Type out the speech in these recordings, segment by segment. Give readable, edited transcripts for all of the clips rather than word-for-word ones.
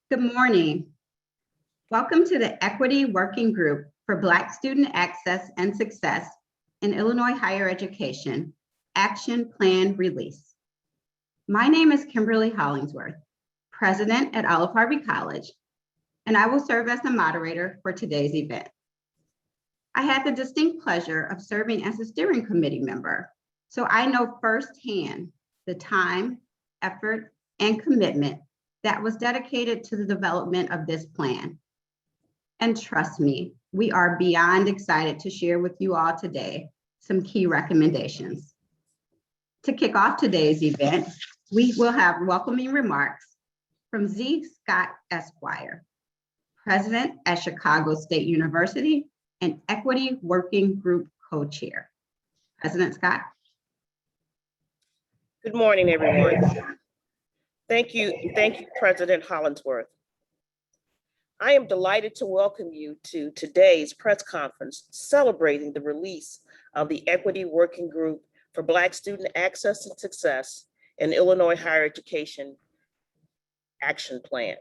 Good morning. Welcome to the Equity Working Group for Black Student Access and Success in Illinois Higher Education Action Plan Release. My name is Kimberly Hollingsworth, President at Olive Harvey College, and I will serve as the moderator for today's event. I had the distinct pleasure of serving as a steering committee member, so I know firsthand the time, effort, and commitment that was dedicated to the development of this plan. And trust me, we are beyond excited to share with you all today some key recommendations. To kick off today's event, we will have welcoming remarks from Z. Scott Esquire, President at Chicago State University and Equity Working Group Co-Chair. President Scott. Good morning, everyone. Thank you, President Hollingsworth. I am delighted to welcome you to today's press conference celebrating the release of the Equity Working Group for Black Student Access and Success in Illinois Higher Education Action Plan.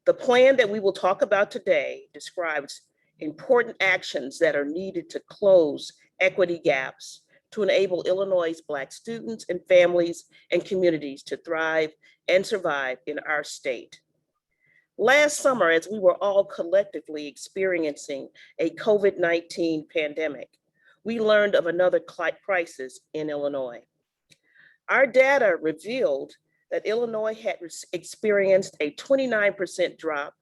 The plan that we will talk about today describes important actions that are needed to close equity gaps to enable Illinois' Black students and families and communities to thrive and survive in our state. Last summer, as we were all collectively experiencing a COVID-19 pandemic, we learned of another crisis in Illinois. Our data revealed that Illinois had experienced a 29% drop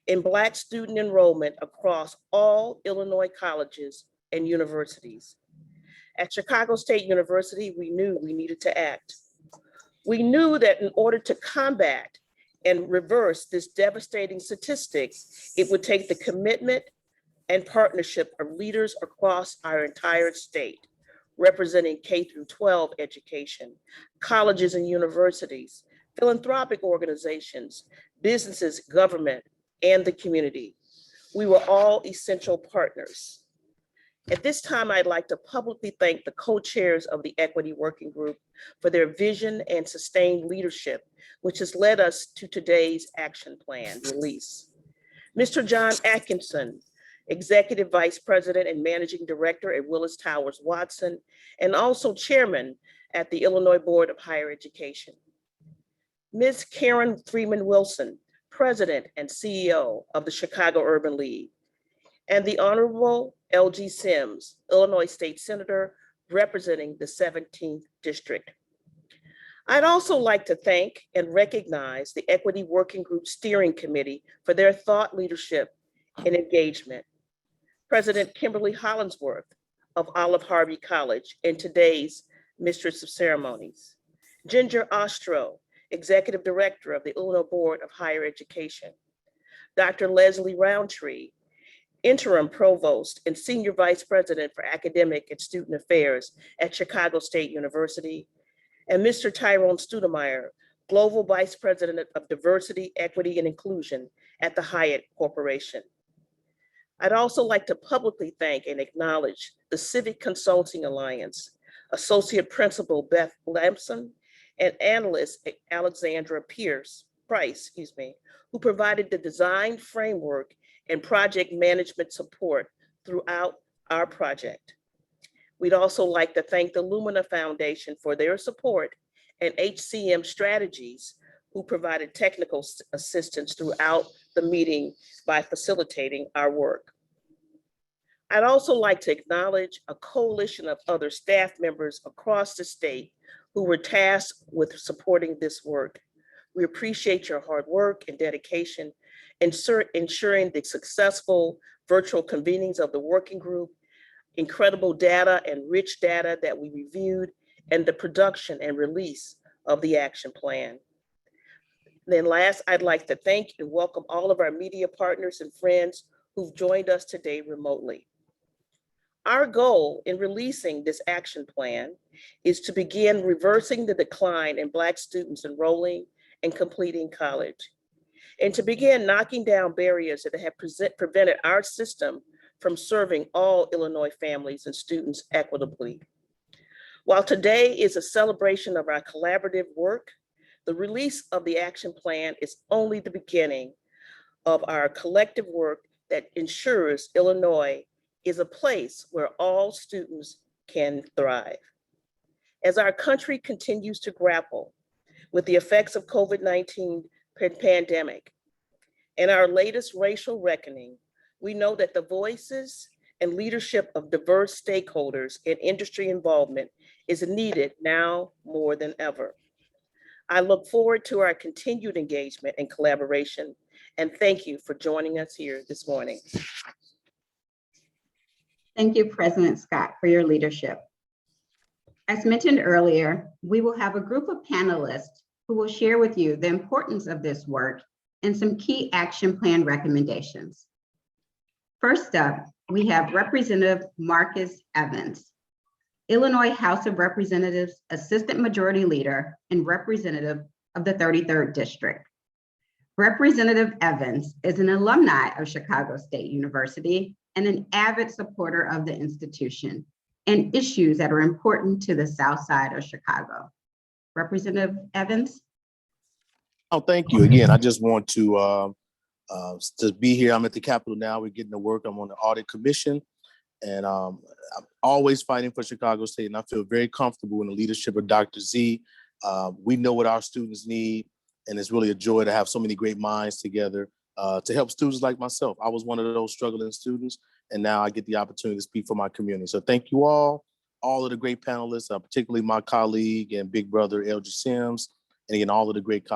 in Black student enrollment across all Illinois colleges and universities. At Chicago State University, we knew we needed to act. We knew that in order to combat and reverse this devastating statistic, it would take the commitment and partnership of leaders across our entire state, representing K-12 education, colleges and universities, philanthropic organizations, businesses, government, and the community. We were all essential partners. At this time, I'd like to publicly thank the co-chairs of the Equity Working Group for their vision and sustained leadership, which has led us to today's action plan release. Mr. John Atkinson, Executive Vice President and Managing Director at Willis Towers Watson, and also Chairman at the Illinois Board of Higher Education. Ms. Karen Freeman Wilson, President and CEO of the Chicago Urban League, and the Honorable L.G. Sims, Illinois State Senator, representing the 17th District. I'd also like to thank and recognize the Equity Working Group Steering Committee for their thought leadership and engagement. President Kimberly Hollingsworth of Olive Harvey College and today's Mistress of Ceremonies. Ginger Ostro, Executive Director of the Illinois Board of Higher Education. Dr. Leslie Roundtree, Interim Provost and Senior Vice President for Academic and Student Affairs at Chicago State University, and Mr. Tyrone Stoudemire, Global Vice President of Diversity, Equity, and Inclusion at the Hyatt Corporation. I'd also like to publicly thank and acknowledge the Civic Consulting Alliance, Associate Principal Beth Lamson, and analyst Alexandra Price, who provided the design framework and project management support throughout our project. We'd also like to thank the Lumina Foundation for their support and HCM Strategies, who provided technical assistance throughout the meeting by facilitating our work. I'd also like to acknowledge a coalition of other staff members across the state who were tasked with supporting this work. We appreciate your hard work and dedication in ensuring the successful virtual convenings of the working group, incredible data and rich data that we reviewed, and the production and release of the action plan. Then last, I'd like to thank and welcome all of our media partners and friends who've joined us today remotely. Our goal in releasing this action plan is to begin reversing the decline in Black students enrolling and completing college, and to begin knocking down barriers that have prevented our system from serving all Illinois families and students equitably. While today is a celebration of our collaborative work, The release of the action plan is only the beginning of our collective work that ensures Illinois is a place where all students can thrive. As our country continues to grapple with the effects of COVID-19 pandemic and our latest racial reckoning, we know that the voices and leadership of diverse stakeholders and industry involvement is needed now more than ever. I look forward to our continued engagement and collaboration, and thank you for joining us here this morning. Thank you, President Scott, for your leadership. As mentioned earlier, we will have a group of panelists who will share with you the importance of this work and some key action plan recommendations. First up, we have Representative Marcus Evans, Illinois House of Representatives Assistant Majority Leader and Representative of the 33rd District. Representative Evans is an alumni of Chicago State University and an avid supporter of the institution and issues that are important to the South Side of Chicago. Representative Evans. Oh, thank you. Again, I just want to be here. I'm at the Capitol now. We're getting to work. I'm on the audit commission, and I'm always fighting for Chicago State, and I feel very comfortable in the leadership of Dr. Z. We know what our students need, and it's really a joy to have so many great minds together to help students like myself. I was one of those struggling students, and now I get the opportunity to speak for my community. So thank you all of the great panelists, particularly my colleague and big brother, Elgin Sims, and again, all of the great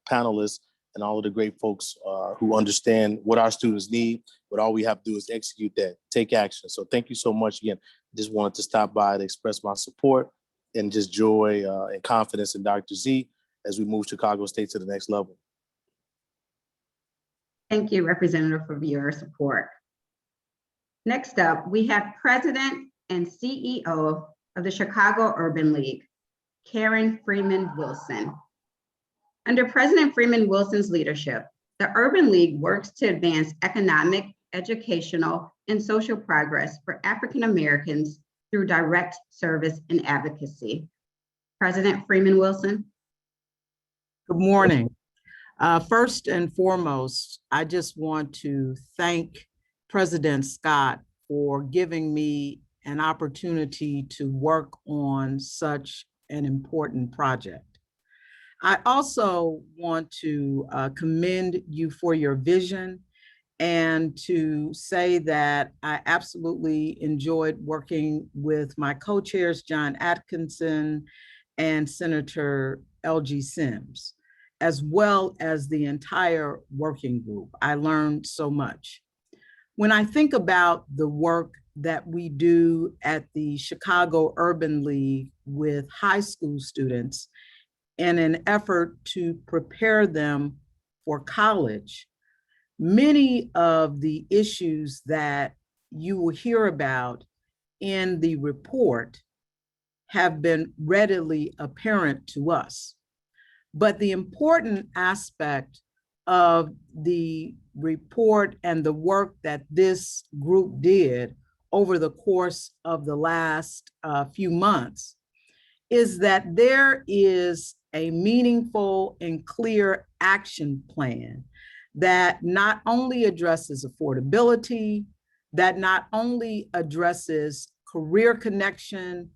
panelists and all of the great folks who understand what our students need, but all we have to do is execute that, take action. So thank you so much again. Just wanted to stop by to express my support and just joy and confidence in Dr. Z as we move Chicago State to the next level. Thank you, Representative, for your support. Next up, we have President and CEO of the Chicago Urban League, Karen Freeman Wilson. Under President Freeman Wilson's leadership, the Urban League works to advance economic, educational, and social progress for African Americans through direct service and advocacy. President Freeman Wilson. Good morning. First and foremost, I just want to thank President Scott for giving me an opportunity to work on such an important project. I also want to commend you for your vision and to say that I absolutely enjoyed working with my co-chairs, John Atkinson and Senator L.G. Sims, as well as the entire working group. I learned so much. When I think about the work that we do at the Chicago Urban League with high school students in an effort to prepare them for college, many of the issues that you will hear about in the report have been readily apparent to us. But the important aspect of the report and the work that this group did over the course of the last few months is that there is a meaningful and clear action plan that not only addresses affordability, that not only addresses career connection,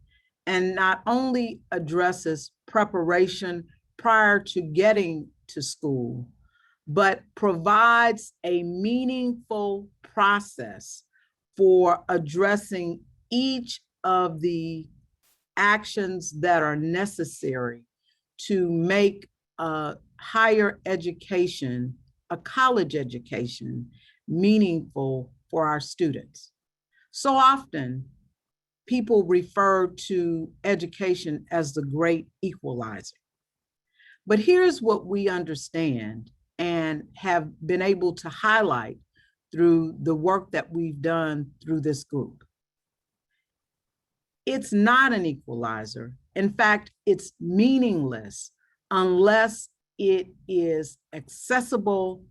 and not only addresses preparation prior to getting to school, but provides a meaningful process for addressing each of the actions that are necessary to make higher education, a college education, meaningful for our students. So often, people refer to education as the great equalizer. But here's what we understand and have been able to highlight through the work that we've done through this group. It's not an equalizer. In fact, it's meaningless unless it is accessible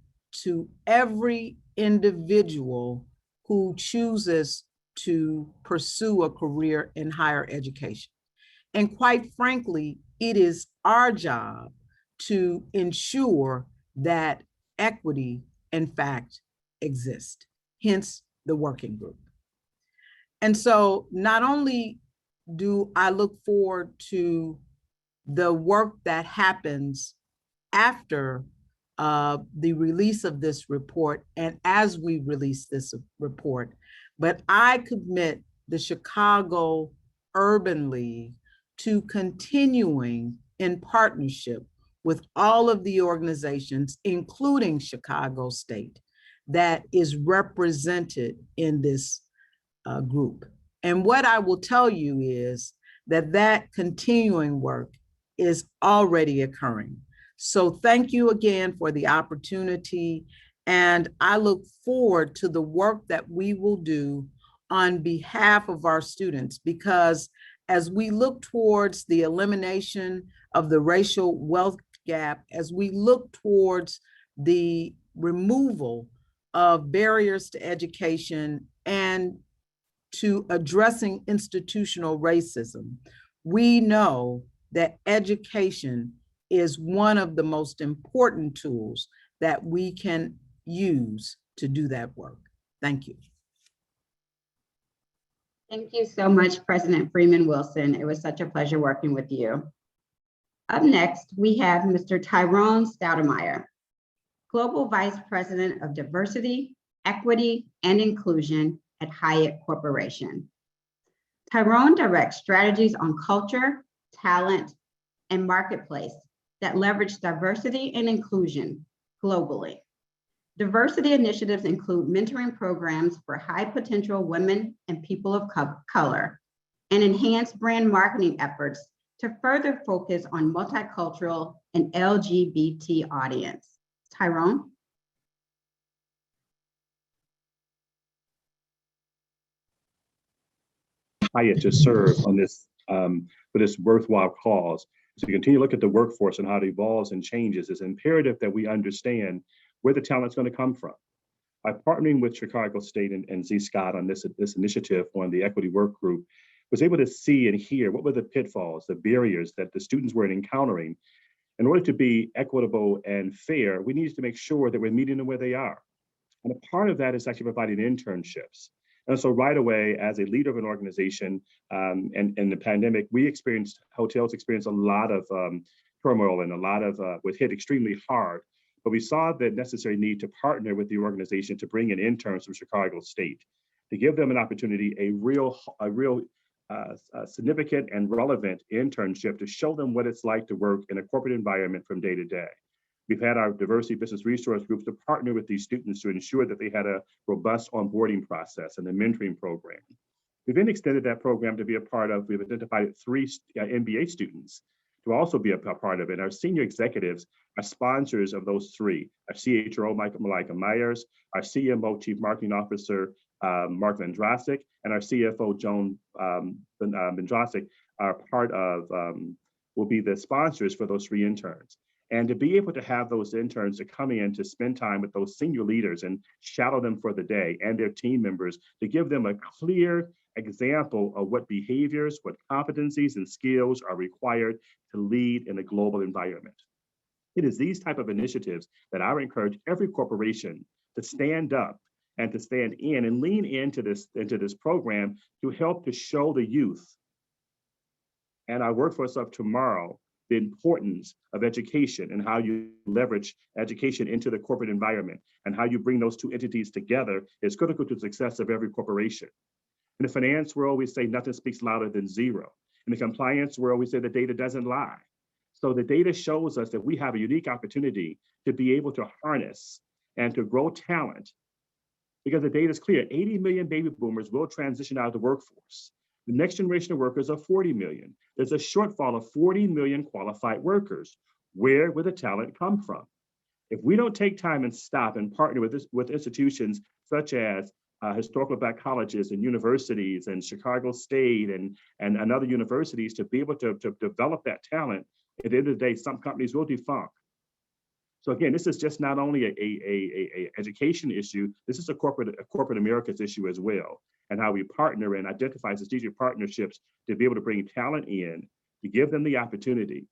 to every individual who chooses to pursue a career in higher education. And quite frankly, it is our job to ensure that equity, in fact, exists, hence the working group. And so not only do I look forward to the work that happens after the release of this report and as we release this report, but I commit the Chicago Urban League to continuing in partnership with all of the organizations, including Chicago State, that is represented in this group. And what I will tell you is that continuing work is already occurring. So thank you again for the opportunity. And I look forward to the work that we will do on behalf of our students, because as we look towards the elimination of the racial wealth gap, as we look towards the removal of barriers to education and to addressing institutional racism, we know that education is one of the most important tools that we can use to do that work. Thank you. Thank you so much, President Freeman Wilson. It was such a pleasure working with you. Up next, we have Mr. Tyrone Stoudemire, Global Vice President of Diversity, Equity, and Inclusion at Hyatt Corporation. Tyrone directs strategies on culture, talent, and marketplace that leverage diversity and inclusion globally. Diversity initiatives include mentoring programs for high potential women and people of color, and enhanced brand marketing efforts to further focus on multicultural and LGBT audience. Tyrone? Hyatt to serve on this for this worthwhile cause. So we continue to look at the workforce and how it evolves and changes. It's imperative that we understand where the talent's going to come from. By partnering with Chicago State and Z. Scott on this initiative on the equity work group, was able to see and hear what were the pitfalls, the barriers that the students were encountering. In order to be equitable and fair, we need to make sure that we're meeting them where they are. And a part of that is actually providing internships. And so right away, as a leader of an organization and in the pandemic, hotels experienced a lot of turmoil and a lot of, was hit extremely hard. But we saw the necessary need to partner with the organization to bring in interns from Chicago State, to give them an opportunity, a real significant and relevant internship to show them what it's like to work in a corporate environment from day to day. We've had our diversity business resource groups to partner with these students to ensure that they had a robust onboarding process and a mentoring program. We've then extended that program to be a part of, we've identified 3 MBA students to also be a part of it. Our senior executives are sponsors of those 3. Our CHRO, Malika Myers, our CMO, Chief Marketing Officer, Mark Vendrasic, and our CFO, Joan Vendrasic, are part of, will be the sponsors for those 3 interns. And to be able to have those interns to come in to spend time with those senior leaders and shadow them for the day and their team members, to give them a clear example of what behaviors, what competencies and skills are required to lead in a global environment. It is these type of initiatives that I would encourage every corporation to stand up and to stand in and lean into this program to help to show the youth and our workforce of tomorrow the importance of education and how you leverage education into the corporate environment, and how you bring those 2 entities together is critical to the success of every corporation. In the finance world, we say nothing speaks louder than 0. In the compliance world, we say the data doesn't lie. So the data shows us that we have a unique opportunity to be able to harness and to grow talent, because the data is clear. 80 million baby boomers will transition out of the workforce. The next generation of workers are 40 million. There's a shortfall of 40 million qualified workers. Where will the talent come from? If we don't take time and stop and partner with institutions such as historical Black colleges and universities and Chicago State and other universities to be able to develop that talent, at the end of the day, some companies will defunct. So again, this is just not only a education issue, this is a corporate America's issue as well, and how we partner and identify strategic partnerships to be able to bring talent in, to give them the opportunity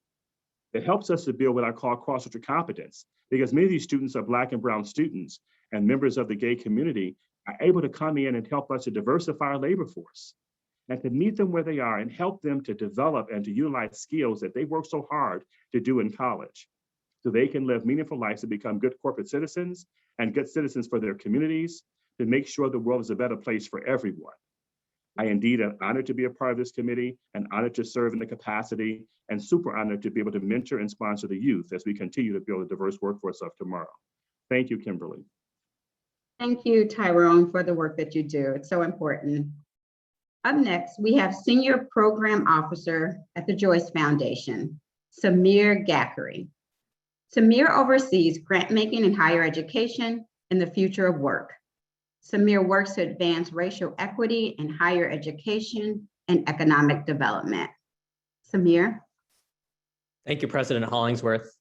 It helps us to build what I call cross-cultural competence, because many of these students are Black and brown students, and members of the gay community are able to come in and help us to diversify our labor force and to meet them where they are and help them to develop and to utilize skills that they work so hard to do in college, so they can live meaningful lives to become good corporate citizens and good citizens for their communities, to make sure the world is a better place for everyone. I indeed am honored to be a part of this committee and honored to serve in the capacity, and super honored to be able to mentor and sponsor the youth as we continue to build a diverse workforce of tomorrow. Thank you, Kimberly. Thank you, Tyrone, for the work that you do. It's so important. Up next, we have Senior Program Officer at the Joyce Foundation, Samir Ghakhari. Samir oversees grant making in higher education and the future of work. Samir works to advance racial equity in higher education and economic development. Samir. Thank you, President Hollingsworth.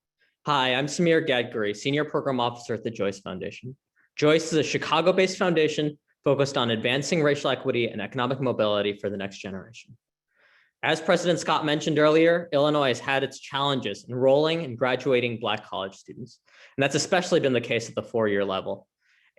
Hi, I'm Samir Ghakhari, Senior Program Officer at the Joyce Foundation. Joyce is a Chicago-based foundation focused on advancing racial equity and economic mobility for the next generation. As President Scott mentioned earlier, Illinois has had its challenges enrolling and graduating Black college students, and that's especially been the case at the four-year level.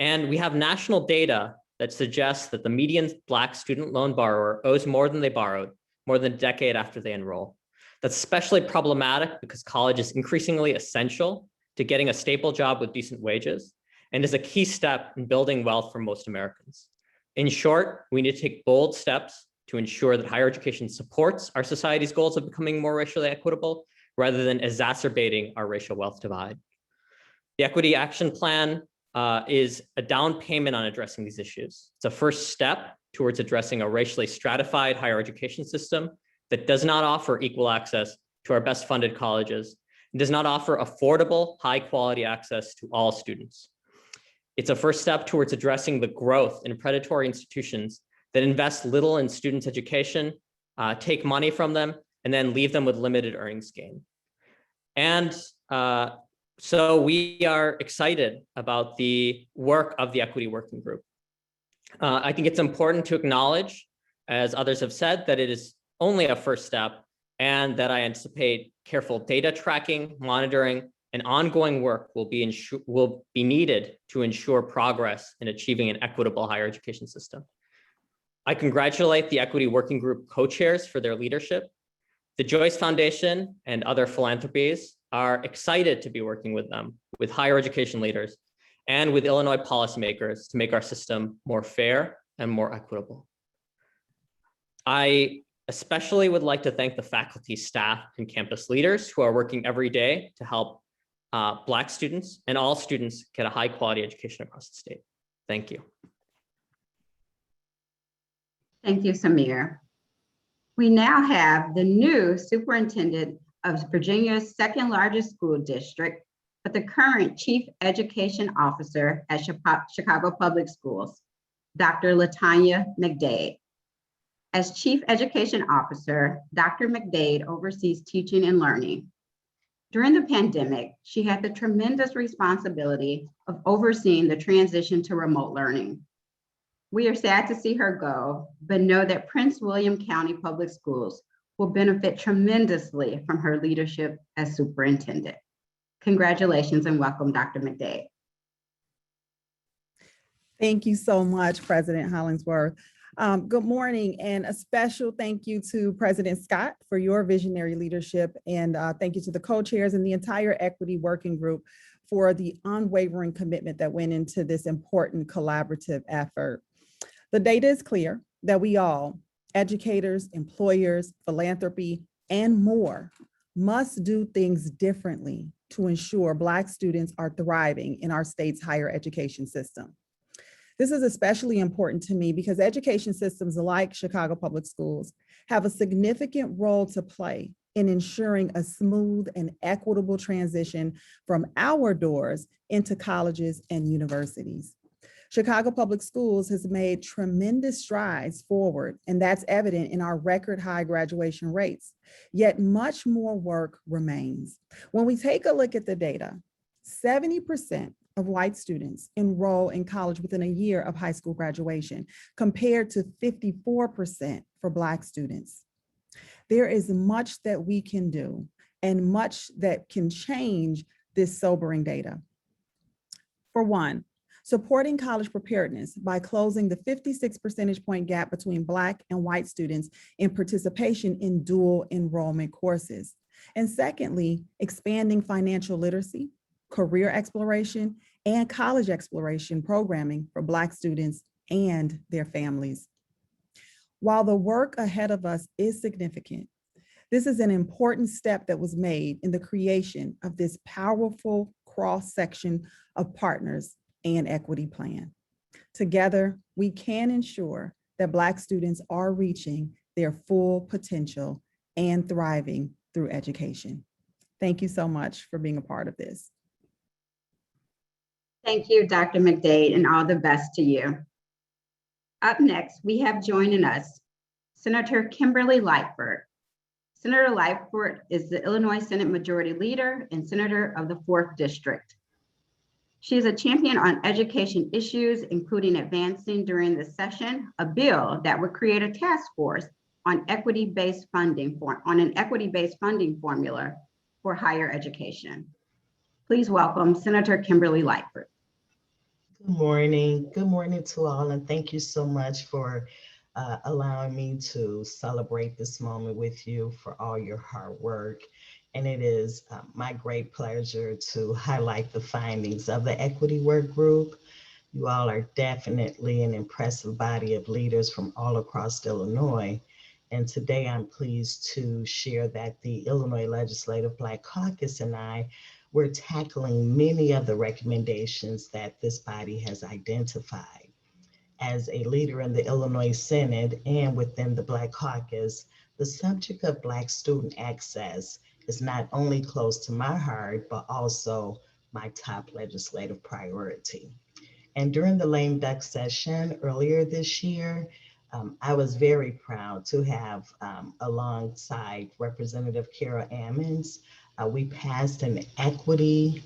And we have national data that suggests that the median Black student loan borrower owes more than they borrowed, more than a decade after they enroll. That's especially problematic because college is increasingly essential to getting a stable job with decent wages and is a key step in building wealth for most Americans. In short, we need to take bold steps to ensure that higher education supports our society's goals of becoming more racially equitable rather than exacerbating our racial wealth divide. The Equity Action Plan is a down payment on addressing these issues. It's a first step towards addressing a racially stratified higher education system that does not offer equal access to our best funded colleges and does not offer affordable, high quality access to all students. It's a first step towards addressing the growth in predatory institutions that invest little in students' education, take money from them, and then leave them with limited earnings gain. And so we are excited about the work of the Equity Working Group. I think it's important to acknowledge, as others have said, that it is only a first step and that I anticipate careful data tracking, monitoring, and ongoing work will be needed to ensure progress in achieving an equitable higher education system. I congratulate the Equity Working Group co-chairs for their leadership. The Joyce Foundation and other philanthropies are excited to be working with them, with higher education leaders, and with Illinois policymakers to make our system more fair and more equitable. I especially would like to thank the faculty, staff, and campus leaders who are working every day to help Black students and all students get a high quality education across the state. Thank you. Thank you, Samir. We now have the new superintendent of Virginia's second largest school district, but the current chief education officer at Chicago Public Schools, Dr. LaTanya McDade. As chief education officer, Dr. McDade oversees teaching and learning. During the pandemic, she had the tremendous responsibility of overseeing the transition to remote learning. We are sad to see her go, but know that Prince William County Public Schools will benefit tremendously from her leadership as superintendent. Congratulations and welcome, Dr. McDade. Thank you so much, President Hollingsworth. Good morning, and a special thank you to President Scott for your visionary leadership, and thank you to the co-chairs and the entire Equity Working Group for the unwavering commitment that went into this important collaborative effort. The data is clear that we all, educators, employers, philanthropy, and more, must do things differently to ensure Black students are thriving in our state's higher education system. This is especially important to me because education systems like Chicago Public Schools have a significant role to play in ensuring a smooth and equitable transition from our doors into colleges and universities. Chicago Public Schools has made tremendous strides forward, and that's evident in our record high graduation rates. Yet much more work remains. When we take a look at the data, 70% of white students enroll in college within a year of high school graduation, compared to 54% for Black students. There is much that we can do, and much that can change this sobering data. For one, supporting college preparedness by closing the 56 percentage point gap between Black and white students in participation in dual enrollment courses. And secondly, expanding financial literacy, career exploration, and college exploration programming for Black students and their families. While the work ahead of us is significant, this is an important step that was made in the creation of this powerful cross-section of partners and equity plan. Together, we can ensure that Black students are reaching their full potential and thriving through education. Thank you so much for being a part of this. Thank you, Dr. McDade, and all the best to you. Up next, we have joining us Senator Kimberly Lightford. Senator Lightford is the Illinois Senate Majority Leader and Senator of the 4th District. She is a champion on education issues, including advancing during the session a bill that would create a task force on an equity-based funding formula for higher education. Please welcome Senator Kimberly Lightford. Good morning. Good morning to all, and thank you so much for allowing me to celebrate this moment with you for all your hard work. And it is my great pleasure to highlight the findings of the Equity Work Group. You all are definitely an impressive body of leaders from all across Illinois. And today I'm pleased to share that the Illinois Legislative Black Caucus and we're tackling many of the recommendations that this body has identified. As a leader in the Illinois Senate and within the Black Caucus, the subject of Black student access is not only close to my heart, but also my top legislative priority. And during the lame duck session earlier this year, I was very proud to have, alongside Representative Kara Ammons, we passed an equity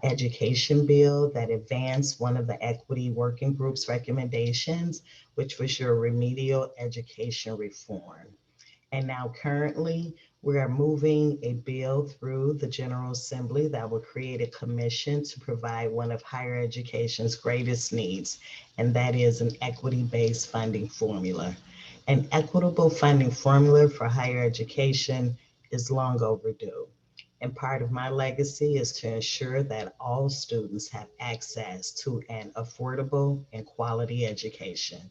education bill that advanced one of the equity working group's recommendations, which was your remedial education reform. And now currently we are moving a bill through the General Assembly that will create a commission to provide one of higher education's greatest needs, and that is an equity-based funding formula. An equitable funding formula for higher education is long overdue. And part of my legacy is to ensure that all students have access to an affordable and quality education.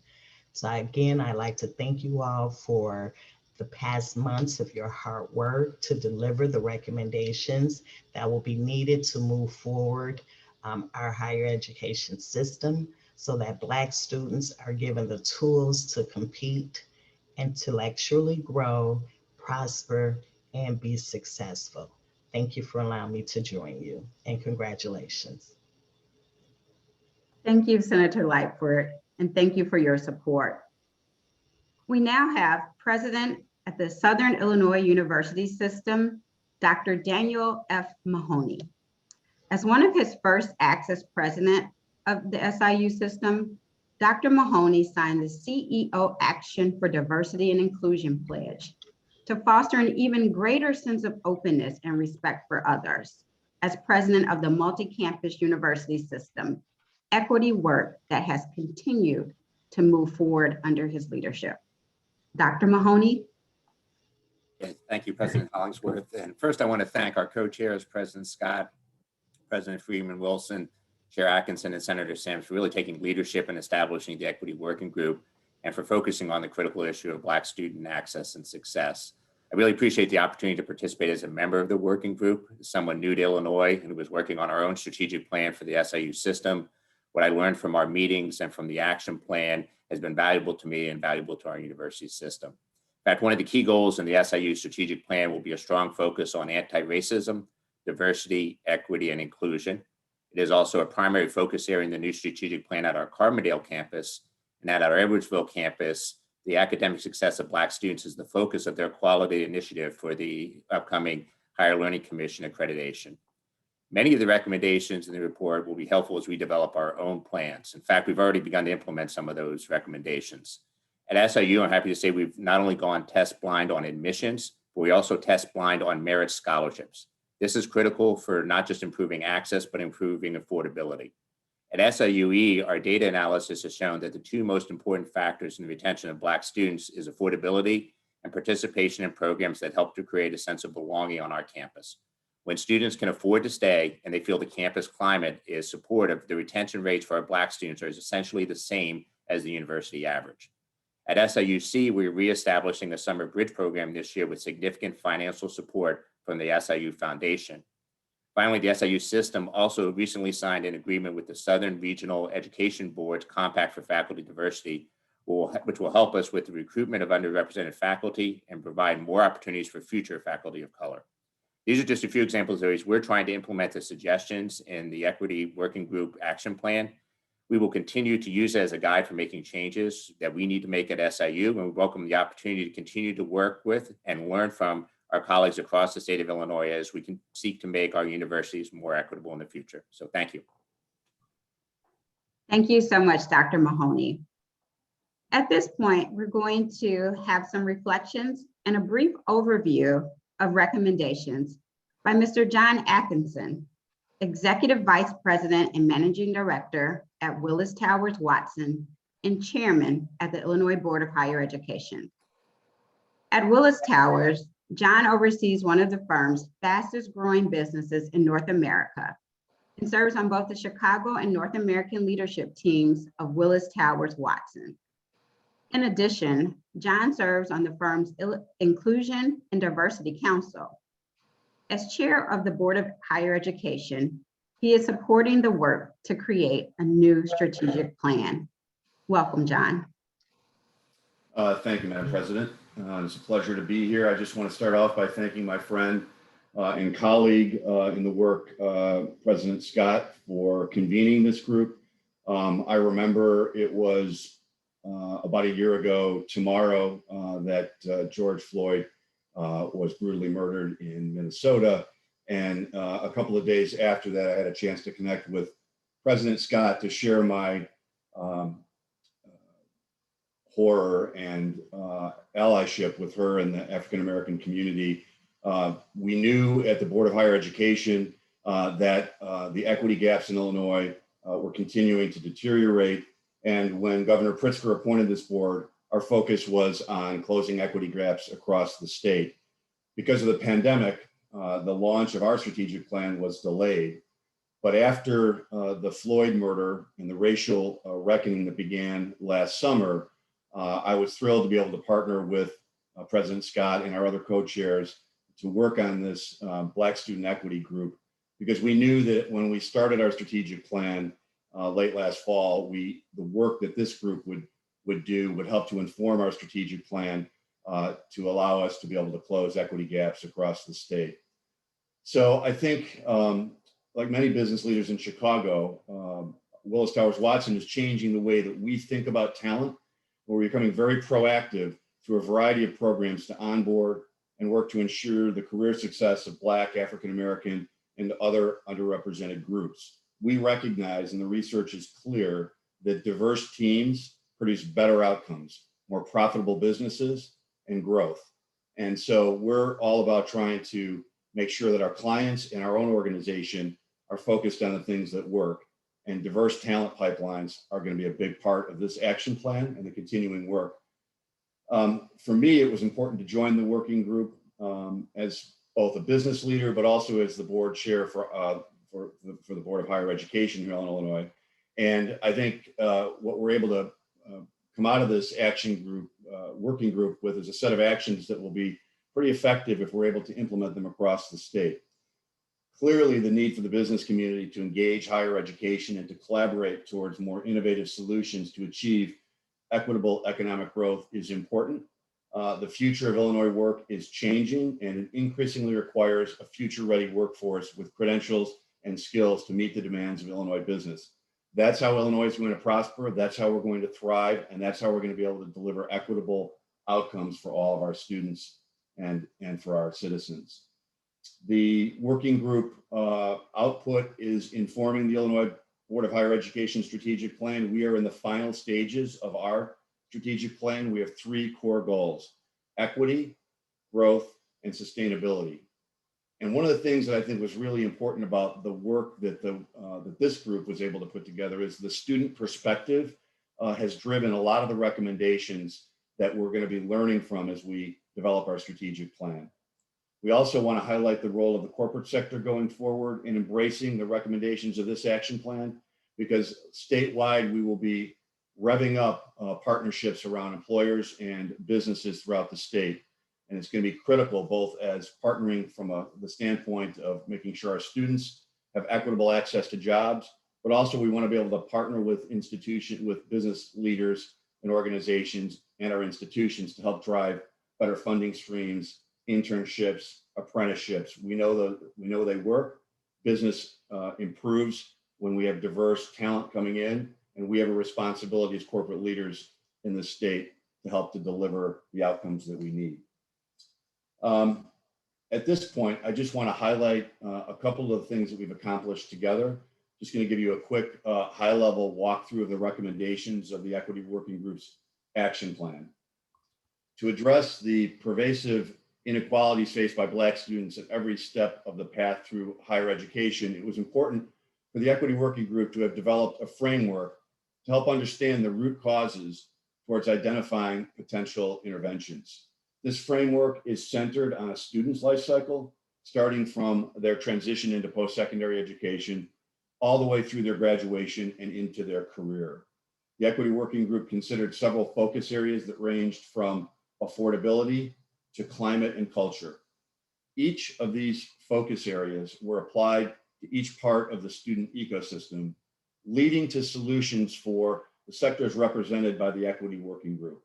So again, I'd like to thank you all for the past months of your hard work to deliver the recommendations that will be needed to move forward our higher education system so that Black students are given the tools to compete, intellectually grow, prosper, and be successful. Thank you for allowing me to join you, and congratulations. Thank you, Senator Lightford, and thank you for your support. We now have President at the Southern Illinois University System, Dr. Daniel F. Mahoney. As one of his first access president of the SIU system, Dr. Mahoney signed the CEO Action for Diversity and Inclusion Pledge to foster an even greater sense of openness and respect for others as president of the multi-campus university system, equity work that has continued to move forward under his leadership. Dr. Mahoney. Okay, thank you, President Hollingsworth. And first, I want to thank our co-chairs, President Scott, President Freeman Wilson, Chair Atkinson, and Senator Sams for really taking leadership in establishing the Equity Working Group and for focusing on the critical issue of Black student access and success. I really appreciate the opportunity to participate as a member of the working group, as someone new to Illinois and who was working on our own strategic plan for the SIU system. What I learned from our meetings and from the action plan has been valuable to me and valuable to our university system. In fact, one of the key goals in the SIU strategic plan will be a strong focus on anti-racism, diversity, equity, and inclusion. It is also a primary focus area in the new strategic plan at our Carbondale campus, and at our Edwardsville campus, the academic success of Black students is the focus of their quality initiative for the upcoming Higher Learning Commission accreditation. Many of the recommendations in the report will be helpful as we develop our own plans. In fact, we've already begun to implement some of those recommendations. At SIU, I'm happy to say we've not only gone test blind on admissions, but we also test blind on merit scholarships. This is critical for not just improving access, but improving affordability. At SIUE, our data analysis has shown that the two most important factors in the retention of Black students is affordability and participation in programs that help to create a sense of belonging on our campus. When students can afford to stay and they feel the campus climate is supportive, the retention rates for our Black students are essentially the same as the university average. At SIUC, we're reestablishing the Summer Bridge program this year with significant financial support from the SIU Foundation. Finally, the SIU system also recently signed an agreement with the Southern Regional Education Board's Compact for Faculty Diversity, which will help us with the recruitment of underrepresented faculty and provide more opportunities for future faculty of color. These are just a few examples of ways we're trying to implement the suggestions in the Equity Working Group Action Plan. We will continue to use it as a guide for making changes that we need to make at SIU, and we welcome the opportunity to continue to work with and learn from our colleagues across the state of Illinois as we can seek to make our universities more equitable in the future. So thank you. Thank you so much, Dr. Mahoney. At this point, we're going to have some reflections and a brief overview of recommendations by Mr. John Atkinson, Executive Vice President and Managing Director at Willis Towers Watson and Chairman at the Illinois Board of Higher Education. At Willis Towers, John oversees one of the firm's fastest growing businesses in North America and serves on both the Chicago and North American leadership teams of Willis Towers Watson. In addition, John serves on the firm's Inclusion and Diversity Council. As chair of the Board of Higher Education, he is supporting the work to create a new strategic plan. Welcome, John. Thank you, Madam President. It's a pleasure to be here. I just want to start off by thanking my friend and colleague in the work, President Scott, for convening this group. I remember it was about a year ago tomorrow that George Floyd was brutally murdered in Minnesota. And a couple of days after that, I had a chance to connect with President Scott to share my horror and allyship with her and the African-American community. We knew at the Board of Higher Education that the equity gaps in Illinois were continuing to deteriorate. And when Governor Pritzker appointed this board, our focus was on closing equity gaps across the state. Because of the pandemic, the launch of our strategic plan was delayed. But after the Floyd murder and the racial reckoning that began last summer, I was thrilled to be able to partner with President Scott and our other co-chairs to work on this Black Student Equity Group, because we knew that when we started our strategic plan late last fall, the work that this group would do would help to inform our strategic plan to allow us to be able to close equity gaps across the state. So I think, like many business leaders in Chicago, Willis Towers Watson is changing the way that we think about talent. We're becoming very proactive through a variety of programs to onboard and work to ensure the career success of Black, African-American, and other underrepresented groups. We recognize, and the research is clear, that diverse teams produce better outcomes, more profitable businesses, and growth. And so we're all about trying to make sure that our clients and our own organization are focused on the things that work. And diverse talent pipelines are going to be a big part of this action plan and the continuing work. For me, it was important to join the working group as both a business leader, but also as the board chair for the Board of Higher Education here in Illinois. And I think what we're able to come out of this action group, working group with, is a set of actions that will be pretty effective if we're able to implement them across the state. Clearly, the need for the business community to engage higher education and to collaborate towards more innovative solutions to achieve equitable economic growth is important. The future of Illinois work is changing, and it increasingly requires a future-ready workforce with credentials and skills to meet the demands of Illinois business. That's how Illinois is going to prosper. That's how we're going to thrive. And that's how we're going to be able to deliver equitable outcomes for all of our students and for our citizens. The working group output is informing the Illinois Board of Higher Education strategic plan. We are in the final stages of our strategic plan. We have three core goals: equity, growth, and sustainability. And one of the things that I think was really important about the work that that this group was able to put together is the student perspective has driven a lot of the recommendations that we're going to be learning from as we develop our strategic plan. We also want to highlight the role of the corporate sector going forward in embracing the recommendations of this action plan, because statewide we will be revving up partnerships around employers and businesses throughout the state. And it's going to be critical both as partnering from the standpoint of making sure our students have equitable access to jobs, but also we want to be able to partner with business leaders and organizations and our institutions to help drive better funding streams, internships, apprenticeships. We know they work. Business improves when we have diverse talent coming in, and we have a responsibility as corporate leaders in the state to help to deliver the outcomes that we need. At this point, I just want to highlight a couple of things that we've accomplished together. Just going to give you a quick high-level walkthrough of the recommendations of the Equity Working Group's action plan. To address the pervasive inequalities faced by Black students at every step of the path through higher education, it was important for the Equity Working Group to have developed a framework to help understand the root causes towards identifying potential interventions. This framework is centered on a student's life cycle, starting from their transition into post-secondary education, all the way through their graduation and into their career. The Equity Working Group considered several focus areas that ranged from affordability to climate and culture. Each of these focus areas were applied to each part of the student ecosystem, leading to solutions for the sectors represented by the Equity Working Group: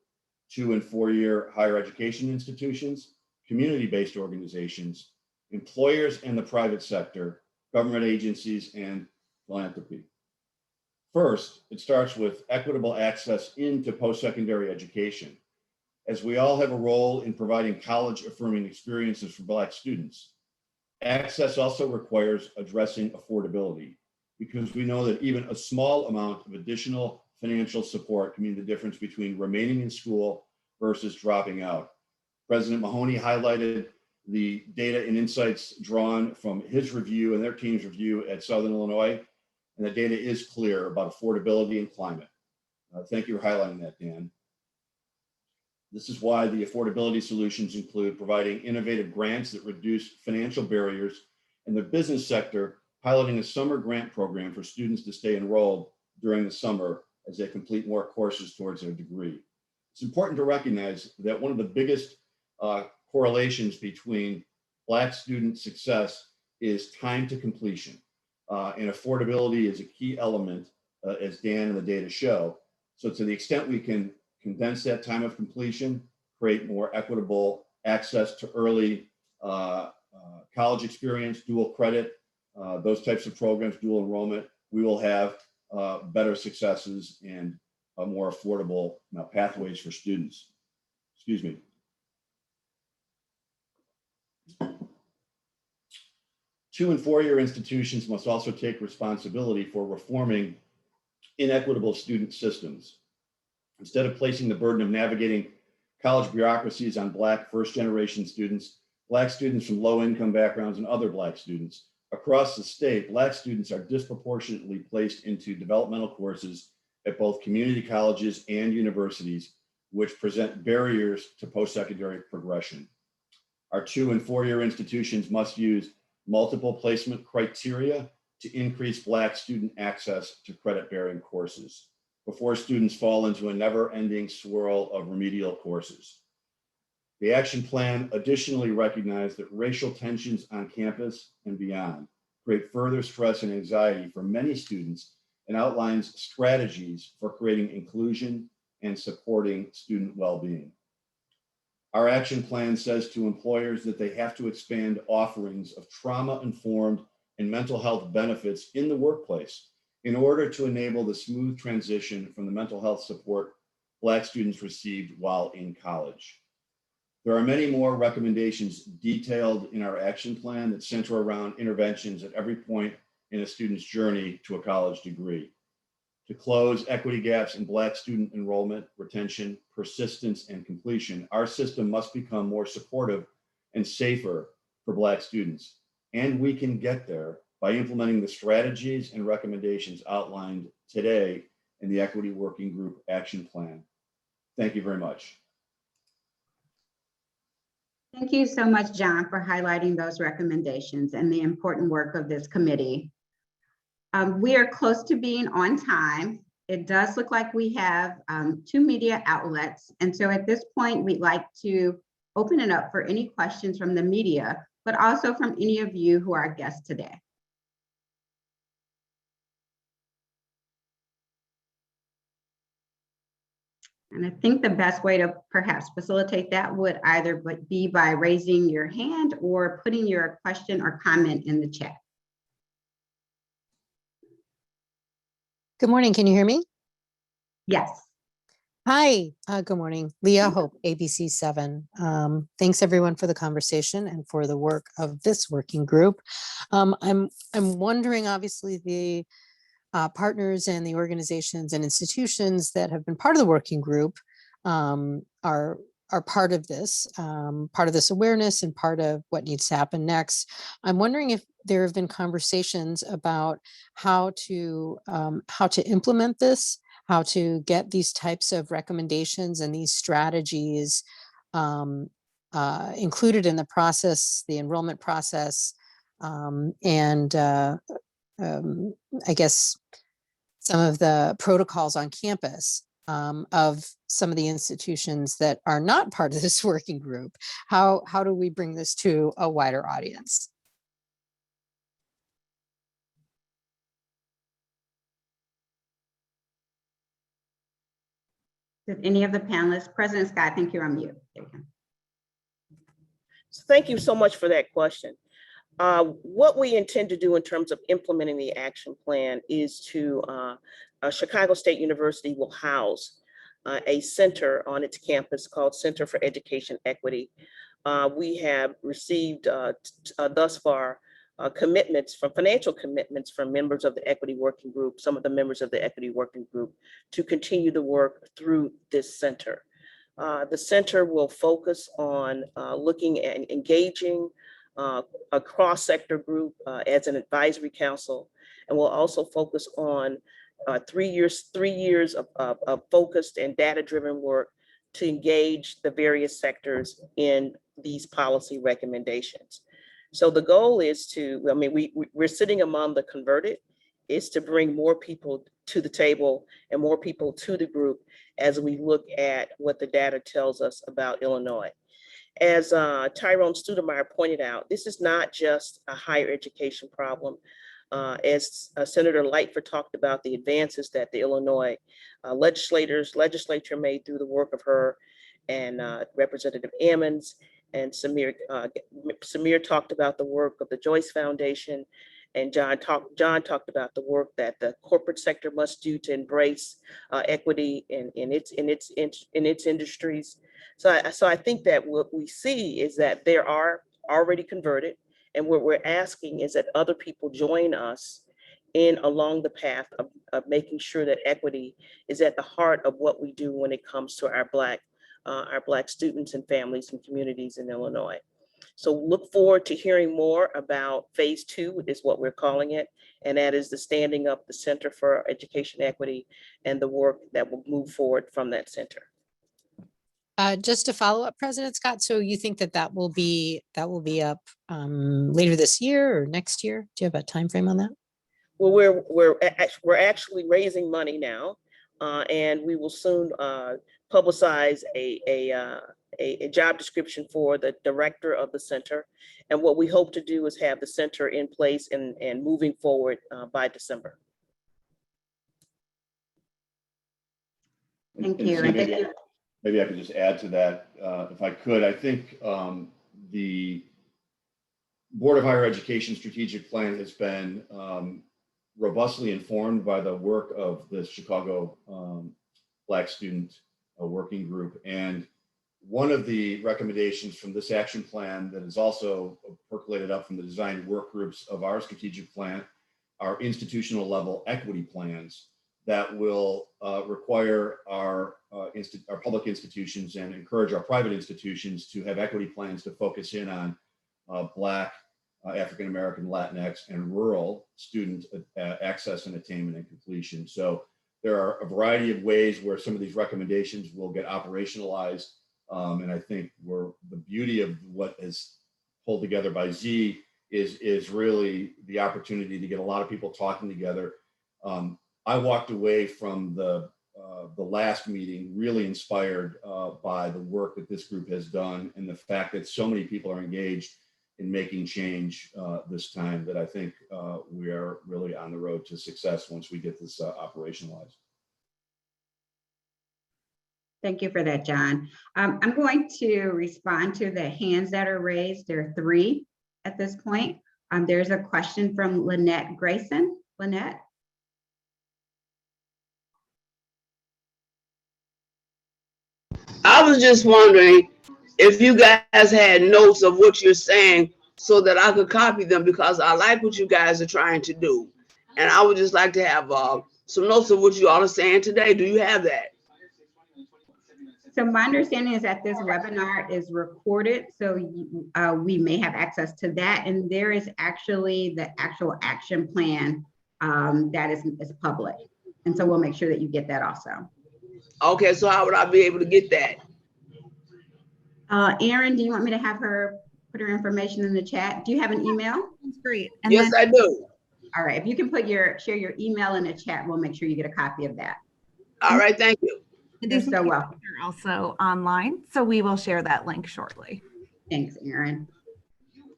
2- and 4-year higher education institutions, community-based organizations, employers and the private sector, government agencies, and philanthropy. First, it starts with equitable access into post-secondary education. As we all have a role in providing college-affirming experiences for Black students, access also requires addressing affordability, because we know that even a small amount of additional financial support can mean the difference between remaining in school versus dropping out. President Mahoney highlighted the data and insights drawn from his review and their team's review at Southern Illinois, and the data is clear about affordability and climate. Thank you for highlighting that, Dan. This is why the affordability solutions include providing innovative grants that reduce financial barriers, and the business sector piloting a summer grant program for students to stay enrolled during the summer as they complete more courses towards their degree. It's important to recognize that one of the biggest correlations between Black student success is time to completion. And affordability is a key element, as Dan and the data show. So to the extent we can condense that time of completion, create more equitable access to early college experience, dual credit, those types of programs, dual enrollment, we will have better successes and more affordable pathways for students. Excuse me. Two- and 4-year institutions must also take responsibility for reforming inequitable student systems. Instead of placing the burden of navigating college bureaucracies on Black first-generation students, Black students from low-income backgrounds, and other Black students across the state, Black students are disproportionately placed into developmental courses at both community colleges and universities, which present barriers to post-secondary progression. Our 2- and 4-year institutions must use multiple placement criteria to increase Black student access to credit-bearing courses before students fall into a never-ending swirl of remedial courses. The action plan additionally recognized that racial tensions on campus and beyond create further stress and anxiety for many students, and outlines strategies for creating inclusion and supporting student well-being. Our action plan says to employers that they have to expand offerings of trauma-informed and mental health benefits in the workplace in order to enable the smooth transition from the mental health support Black students received while in college. There are many more recommendations detailed in our action plan that center around interventions at every point in a student's journey to a college degree. To close equity gaps in Black student enrollment, retention, persistence, and completion, our system must become more supportive and safer for Black students. And we can get there by implementing the strategies and recommendations outlined today in the Equity Working Group Action Plan. Thank you very much. Thank you so much, John, for highlighting those recommendations and the important work of this committee. We are close to being on time. It does look like we have 2 media outlets. And so at this point, we'd like to open it up for any questions from the media, but also from any of you who are our guests today. And I think the best way to perhaps facilitate that would either be by raising your hand or putting your question or comment in the chat. Good morning. Can you hear me? Yes. Hi. Good morning. Leah Hope, ABC 7. Thanks everyone for the conversation and for the work of this working group. I'm wondering, obviously, the partners and the organizations and institutions that have been part of the working group are part of this awareness and part of what needs to happen next. I'm wondering if there have been conversations about how to implement this, how to get these types of recommendations and these strategies included in the process, the enrollment process, and I guess some of the protocols on campus of some of the institutions that are not part of this working group. How do we bring this to a wider audience? Did any of the panelists, President Scott, I think you're on mute. So thank you so much for that question. What we intend to do in terms of implementing the action plan is to Chicago State University will house a center on its campus called Center for Education Equity. We have received thus far financial commitments from members of the Equity Working Group, some of the members of the Equity Working Group, to continue the work through this center. The center will focus on looking at engaging a cross-sector group as an advisory council, and will also focus on 3 years of focused and data-driven work to engage the various sectors in these policy recommendations. So the goal is to, we're sitting among the converted, is to bring more people to the table and more people to the group as we look at what the data tells us about Illinois. As Tyrone Stoudemire pointed out, this is not just a higher education problem. As Senator Lightford talked about the advances that the Illinois legislature made through the work of her and Representative Ammons, and Samir talked about the work of the Joyce Foundation, and John talked about the work that the corporate sector must do to embrace equity in its industries. So I think that what we see is that there are already converted, and what we're asking is that other people join us along the path of making sure that equity is at the heart of what we do when it comes to our Black students and families and communities in Illinois. So look forward to hearing more about phase 2 is what we're calling it. And that is the standing up the Center for Education Equity and the work that will move forward from that center. Just to follow up, President Scott, so you think that will be up later this year or next year? Do you have a time frame on that? Well, we're actually raising money now, and we will soon publicize a job description for the director of the center. And what we hope to do is have the center in place and moving forward by December. Thank you. Maybe I could just add to that, if I could. I think the Board of Higher Education strategic plan has been robustly informed by the work of the Chicago Black Student Working Group. And one of the recommendations from this action plan that is also percolated up from the design work groups of our strategic plan are institutional level equity plans that will require our public institutions and encourage our private institutions to have equity plans to focus in on Black, African-American, Latinx, and rural student access and attainment and completion. So there are a variety of ways where some of these recommendations will get operationalized. And I think the beauty of what is pulled together by Z is really the opportunity to get a lot of people talking together. I walked away from the last meeting really inspired by the work that this group has done and the fact that so many people are engaged in making change this time, that I think we are really on the road to success once we get this operationalized. Thank you for that, John. I'm going to respond to the hands that are raised. There are 3 at this point. There's a question from Lynette Grayson. Lynette? I was just wondering if you guys had notes of what you're saying so that I could copy them, because I like what you guys are trying to do. And I would just like to have some notes of what you all are saying today. Do you have that? So my understanding is that this webinar is recorded, so we may have access to that. And there is actually the actual action plan that is public. And so we'll make sure that you get that also. Okay, so how would I be able to get that? Erin, do you want me to have her put her information in the chat? Do you have an email? That's great. And Yes, I do. All right, if you can share your email in the chat, we'll make sure you get a copy of that. All right, thank you. You're so welcome. They're also online, so we will share that link shortly. Thanks, Erin.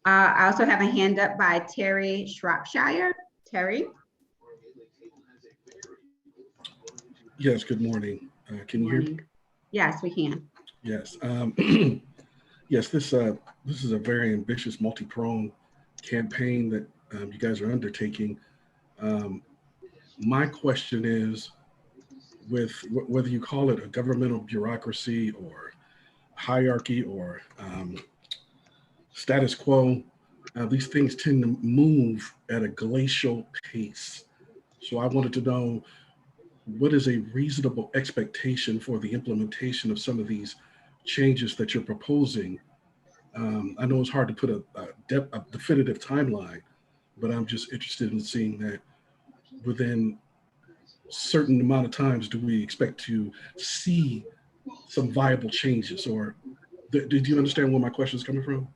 I also have a hand up by Terry Shropshire. Terry? Yes, good morning. Can you hear me? Yes, we can. Yes. Yes, this is a very ambitious, multi-pronged campaign that you guys are undertaking. My question is, with whether you call it a governmental bureaucracy or hierarchy or status quo, these things tend to move at a glacial pace. So I wanted to know, what is a reasonable expectation for the implementation of some of these changes that you're proposing? I know it's hard to put a definitive timeline, but I'm just interested in seeing that within a certain amount of times, do we expect to see some viable changes? Or did you understand where my question is coming from?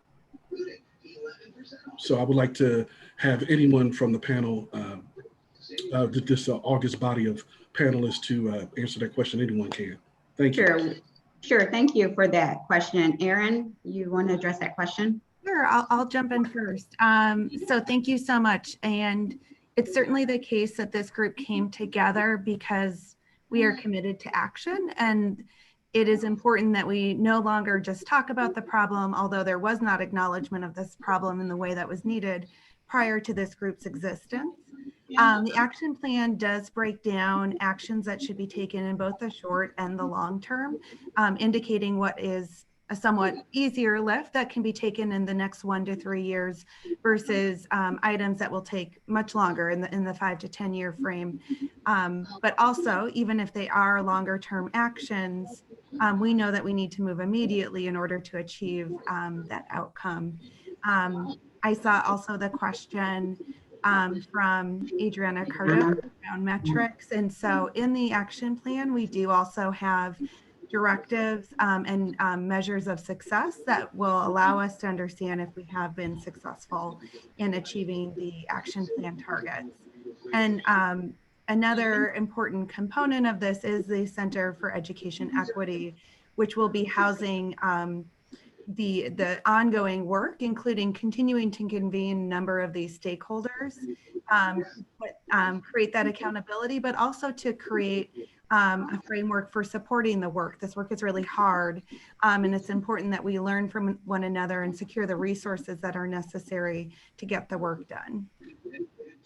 So I would like to have anyone from the panel, this August body of panelists, to answer that question. Anyone can. Thank you. Sure. Thank you for that question. Erin, you want to address that question? Sure, I'll jump in first. So thank you so much. And it's certainly the case that this group came together because we are committed to action. And it is important that we no longer just talk about the problem, although there was not acknowledgement of this problem in the way that was needed prior to this group's existence. The action plan does break down actions that should be taken in both the short and the long term, indicating what is a somewhat easier lift that can be taken in the next 1 to 3 years versus items that will take much longer in the 5 to 10 year frame. But also, even if they are longer term actions, we know that we need to move immediately in order to achieve that outcome. I saw also the question from Adriana Carter around metrics. And so in the action plan, we do also have directives and measures of success that will allow us to understand if we have been successful in achieving the action plan targets. And another important component of this is the Center for Education Equity, which will be housing the ongoing work, including continuing to convene a number of these stakeholders, create that accountability, but also to create a framework for supporting the work. This work is really hard, and it's important that we learn from one another and secure the resources that are necessary to get the work done.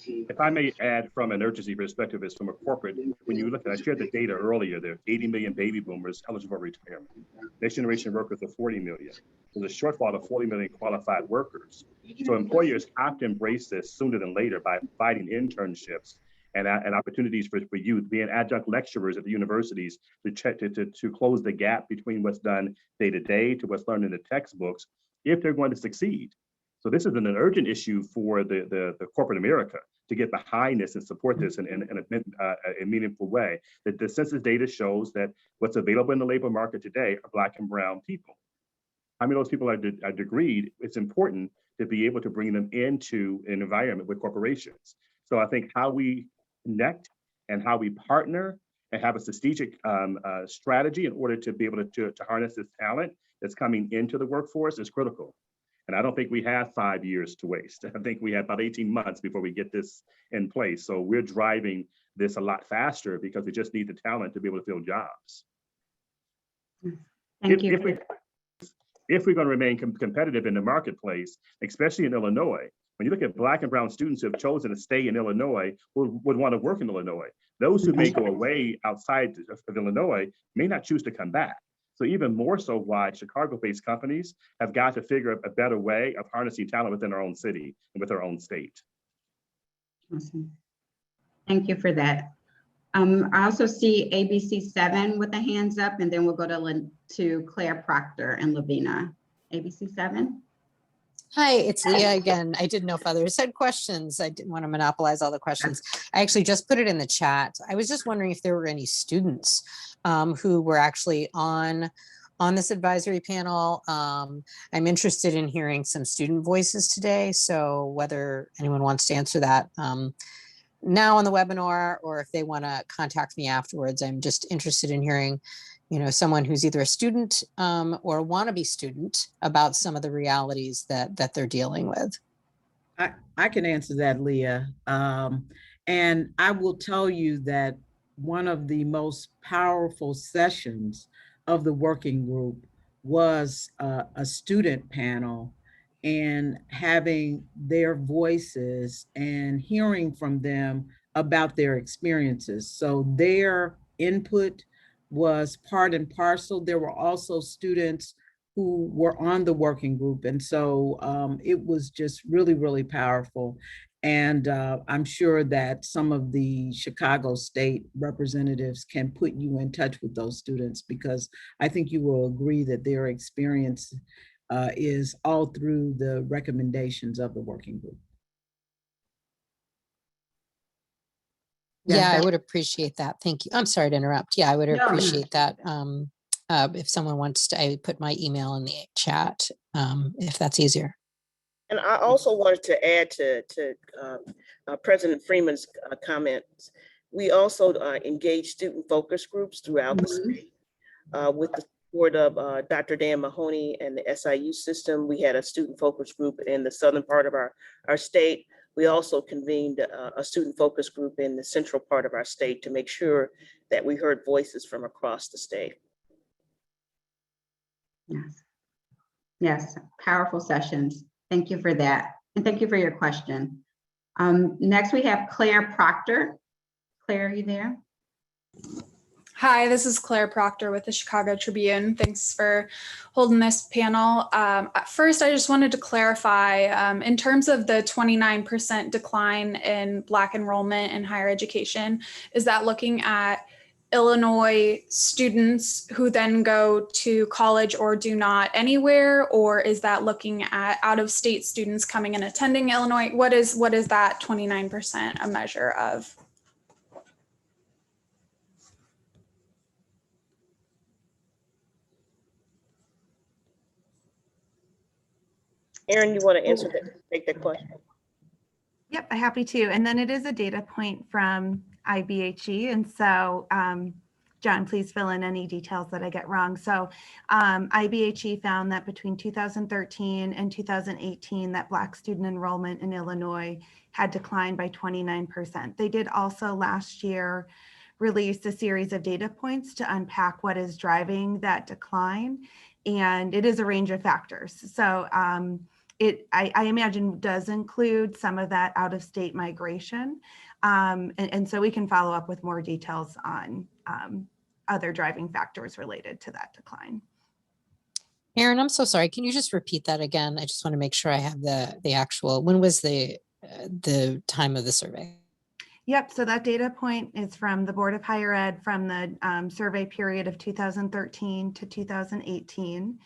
If I may add, from an urgency perspective, is from a corporate, when you look at, I shared the data earlier, there are 80 million baby boomers eligible for retirement. Next generation workers are 40 million. There's a shortfall of 40 million qualified workers. So employers have to embrace this sooner than later by providing internships and opportunities for youth, being adjunct lecturers at the universities to close the gap between what's done day to day to what's learned in the textbooks, if they're going to succeed. So this is an urgent issue for the corporate America to get behind this and support this in a meaningful way. That the census data shows that what's available in the labor market today are Black and brown people. I mean, those people are degreed. It's important to be able to bring them into an environment with corporations. So I think how we connect and how we partner and have a strategic strategy in order to be able to harness this talent that's coming into the workforce is critical. And I don't think we have 5 years to waste. I think we have about 18 months before we get this in place. So we're driving this a lot faster because we just need the talent to be able to fill jobs. Thank you. If we're going to remain competitive in the marketplace, especially in Illinois, when you look at Black and brown students who have chosen to stay in Illinois, would want to work in Illinois. Those who may go away outside of Illinois may not choose to come back. So even more so why Chicago-based companies have got to figure out a better way of harnessing talent within our own city and with our own state. Awesome. Thank you for that. I also see ABC 7 with the hands up, and then we'll go to Claire Proctor and Lavina. ABC 7. Hi, it's Leah again. I didn't know if others had questions. I didn't want to monopolize all the questions. I actually just put it in the chat. I was just wondering if there were any students who were actually on this advisory panel. I'm interested in hearing some student voices today. So whether anyone wants to answer that now on the webinar, or if they want to contact me afterwards, I'm just interested in hearing, someone who's either a student or a wannabe student about some of the realities that they're dealing with. I can answer that, Leah. And I will tell you that one of the most powerful sessions of the working group was a student panel, and having their voices and hearing from them about their experiences. So their input was part and parcel. There were also students who were on the working group. And so it was just really, really powerful. And I'm sure that some of the Chicago State representatives can put you in touch with those students, because I think you will agree that their experience is all through the recommendations of the working group. Yeah, I would appreciate that. Thank you. I'm sorry to interrupt. Yeah, I would appreciate that. If someone wants to, I put my email in the chat, if that's easier. And I also wanted to add to President Freeman's comments. We also engage student focus groups throughout the state with the support of Dr. Dan Mahoney and the SIU system. We had a student focus group in the southern part of our state. We also convened a student focus group in the central part of our state to make sure that we heard voices from across the state. Yes. Yes, powerful sessions. Thank you for that. And thank you for your question. Next, we have Claire Proctor. Claire, are you there? Hi, this is Claire Proctor with the Chicago Tribune. Thanks for holding this panel. First, I just wanted to clarify, in terms of the 29% decline in Black enrollment in higher education, is that looking at Illinois students who then go to college or do not anywhere, or is that looking at out-of-state students coming and attending Illinois? What is that 29% a measure of? Erin, you want to answer that? Take that question. Yep, I'm happy to. And then it is a data point from IBHE. And so, John, please fill in any details that I get wrong. So IBHE found that between 2013 and 2018, that Black student enrollment in Illinois had declined by 29%. They did also last year release a series of data points to unpack what is driving that decline. And it is a range of factors. So I imagine does include some of that out-of-state migration. And so we can follow up with more details on other driving factors related to that decline. Erin, I'm so sorry. Can you just repeat that again? I just want to make sure I have the actual, when was the time of the survey? Yep, so that data point is from the Board of Higher Ed from the survey period of 2013 to 2018.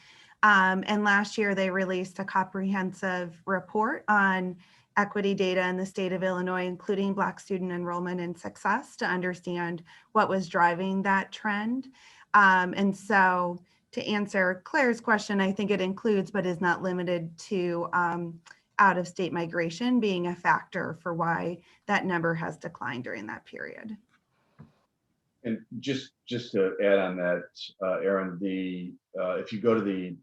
And last year they released a comprehensive report on equity data in the state of Illinois, including Black student enrollment and success, to understand what was driving that trend. And so to answer Claire's question, I think it includes, but is not limited to out-of-state migration being a factor for why that number has declined during that period. And just to add on that, Erin, if you go to the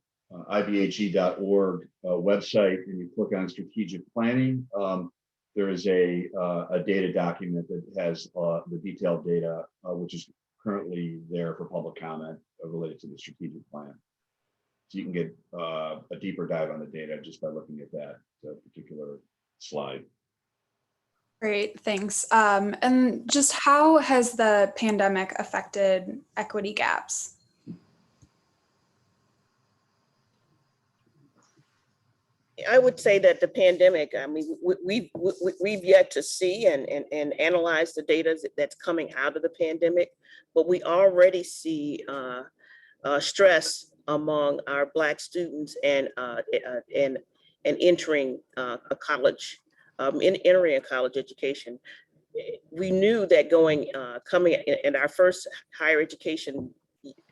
ibhe.org website and you click on strategic planning, there is a data document that has the detailed data, which is currently there for public comment related to the strategic plan. So you can get a deeper dive on the data just by looking at that particular slide. Great, thanks. And just how has the pandemic affected equity gaps? I would say that the pandemic, I mean, we've yet to see and analyze the data that's coming out of the pandemic, but we already see stress among our Black students and entering a college, entering a college education. We knew that coming in our first higher education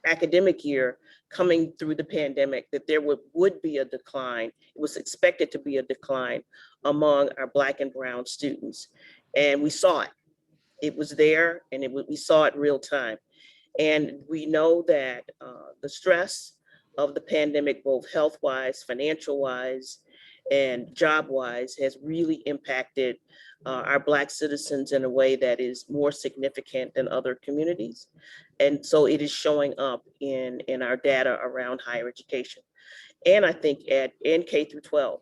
academic year, coming through the pandemic, that there would be a decline. It was expected to be a decline among our Black and brown students. And we saw it. It was there, and we saw it real time. And we know that the stress of the pandemic, both health-wise, financial-wise, and job-wise, has really impacted our Black citizens in a way that is more significant than other communities. And so it is showing up in our data around higher education. And I think in K through 12,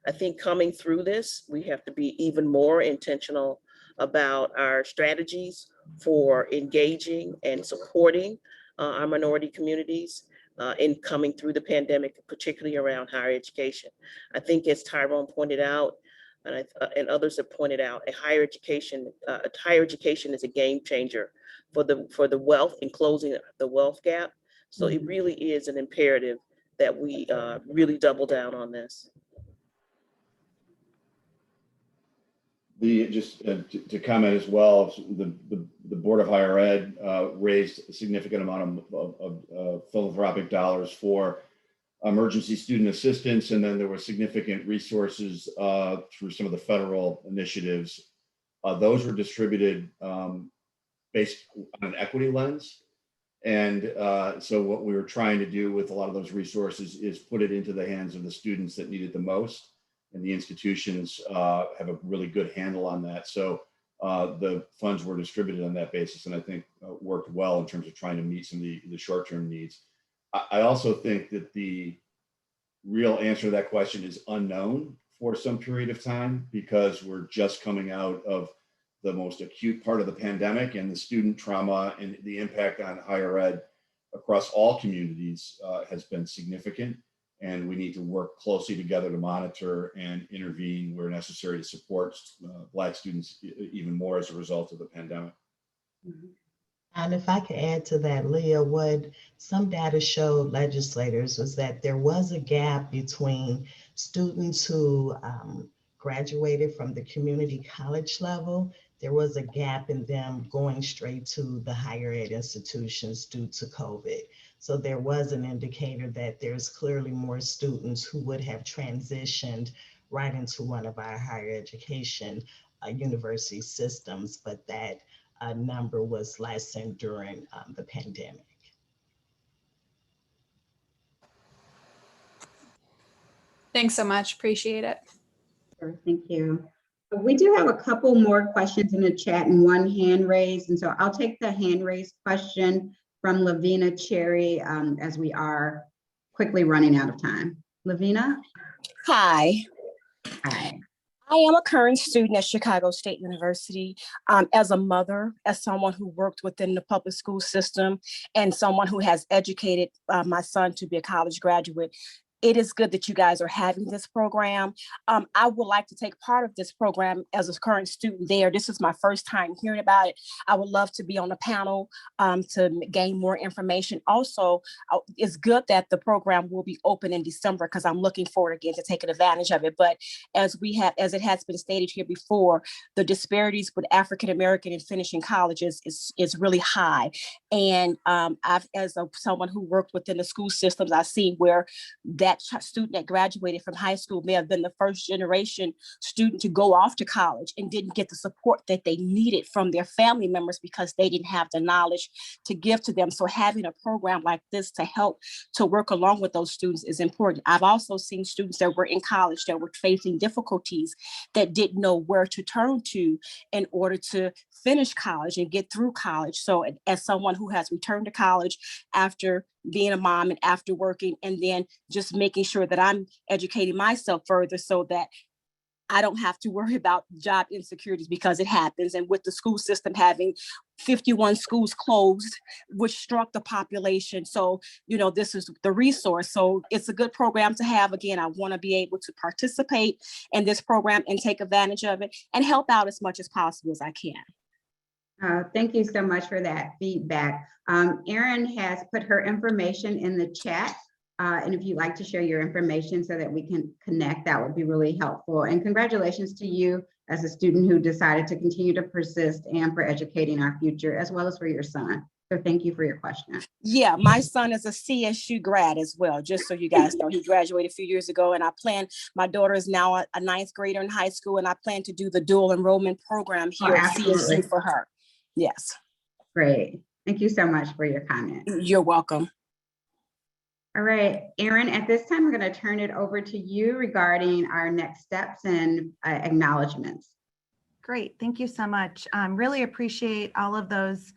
I think coming through this, we have to be even more intentional about our strategies for engaging and supporting our minority communities in coming through the pandemic, particularly around higher education. I think, as Tyrone pointed out, and others have pointed out, higher education is a game changer for the wealth and closing the wealth gap. So it really is an imperative that we really double down on this. To comment as well, the Board of Higher Ed raised a significant amount of philanthropic dollars for emergency student assistance, and then there were significant resources through some of the federal initiatives. Those were distributed based on an equity lens. And so what we were trying to do with a lot of those resources is put it into the hands of the students that need it the most. And the institutions have a really good handle on that. So the funds were distributed on that basis, and I think worked well in terms of trying to meet some of the short-term needs. I also think that the real answer to that question is unknown for some period of time, because we're just coming out of the most acute part of the pandemic, and the student trauma and the impact on higher ed across all communities has been significant. And we need to work closely together to monitor and intervene where necessary to support Black students even more as a result of the pandemic. And if I could add to that, Leah, what some data showed legislators was that there was a gap between students who graduated from the community college level. There was a gap in them going straight to the higher ed institutions due to COVID. So there was an indicator that there's clearly more students who would have transitioned right into one of our higher education university systems, but that number was lessened during the pandemic. Thanks so much, appreciate it. Sure, thank you. We do have a couple more questions in the chat and one hand raised, and so I'll take the hand raised question from Lavina Cherry as we are quickly running out of time. Lavina? Hi. Hi. I am a current student at Chicago State University. As a mother, as someone who worked within the public school system, and someone who has educated my son to be a college graduate, it is good that you guys are having this program. I would like to take part of this program as a current student there. This is my first time hearing about it. I would love to be on the panel to gain more information. Also, it's good that the program will be open in December because I'm looking forward again to taking advantage of it. But as it has been stated here before, the disparities with African American and finishing colleges is really high. And someone who worked within the school systems, I see where that student that graduated from high school may have been the first generation student to go off to college and didn't get the support that they needed from their family members because they didn't have the knowledge to give to them. So having a program like this to help to work along with those students is important. I've also seen students that were in college that were facing difficulties that didn't know where to turn to in order to finish college and get through college. So as someone who has returned to college after being a mom and after working, and then just making sure that I'm educating myself further so that I don't have to worry about job insecurities because it happens. And with the school system having 51 schools closed, which struck the population. So, this is the resource. So it's a good program to have. Again, I want to be able to participate in this program and take advantage of it and help out as much as possible as I can. Thank you so much for that feedback. Erin has put her information in the chat. And if you'd like to share your information so that we can connect, that would be really helpful. And congratulations to you as a student who decided to continue to persist and for educating our future, as well as for your son. So thank you for your question. Yeah, my son is a CSU grad as well, just so you guys know. He graduated a few years ago, and my daughter is now a ninth grader in high school, and I plan to do the dual enrollment program here at CSU for her. Yes. Great. Thank you so much for your comment. You're welcome. All right, Erin, at this time, I'm going to turn it over to you regarding our next steps and acknowledgements. Great, thank you so much. Really appreciate all of those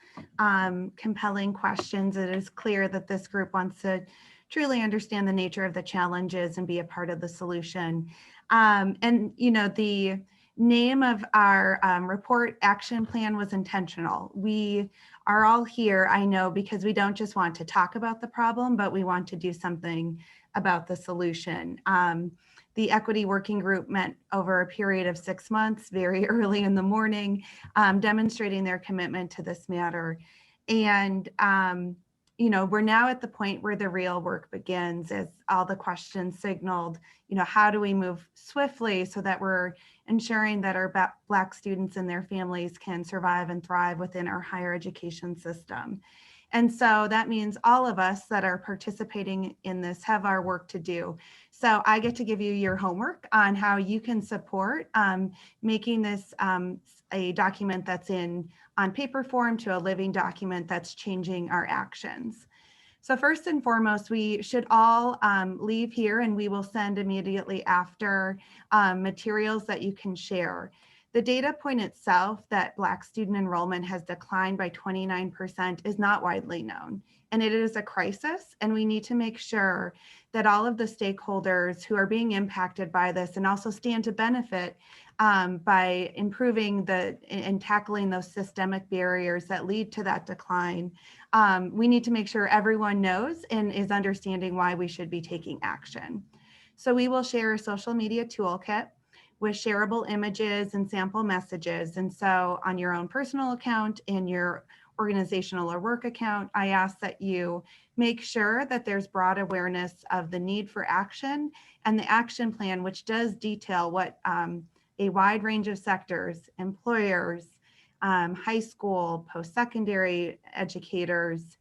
compelling questions. It is clear that this group wants to truly understand the nature of the challenges and be a part of the solution. The name of our report action plan was intentional. We are all here, I know, because we don't just want to talk about the problem, but we want to do something about the solution. The equity working group met over a period of 6 months, very early in the morning, demonstrating their commitment to this matter. And we're now at the point where the real work begins, as all the questions signaled. How do we move swiftly so that we're ensuring that our Black students and their families can survive and thrive within our higher education system? And so that means all of us that are participating in this have our work to do. So I get to give you your homework on how you can support making this a document that's on paper form to a living document that's changing our actions. So first and foremost, we should all leave here, and we will send immediately after materials that you can share. The data point itself that Black student enrollment has declined by 29% is not widely known, and it is a crisis, and we need to make sure that all of the stakeholders who are being impacted by this and also stand to benefit by improving and tackling those systemic barriers that lead to that decline. We need to make sure everyone knows and is understanding why we should be taking action. So we will share a social media toolkit with shareable images and sample messages. And so on your own personal account and your organizational or work account, I ask that you make sure that there's broad awareness of the need for action and the action plan, which does detail what a wide range of sectors, employers, high school, post-secondary educators,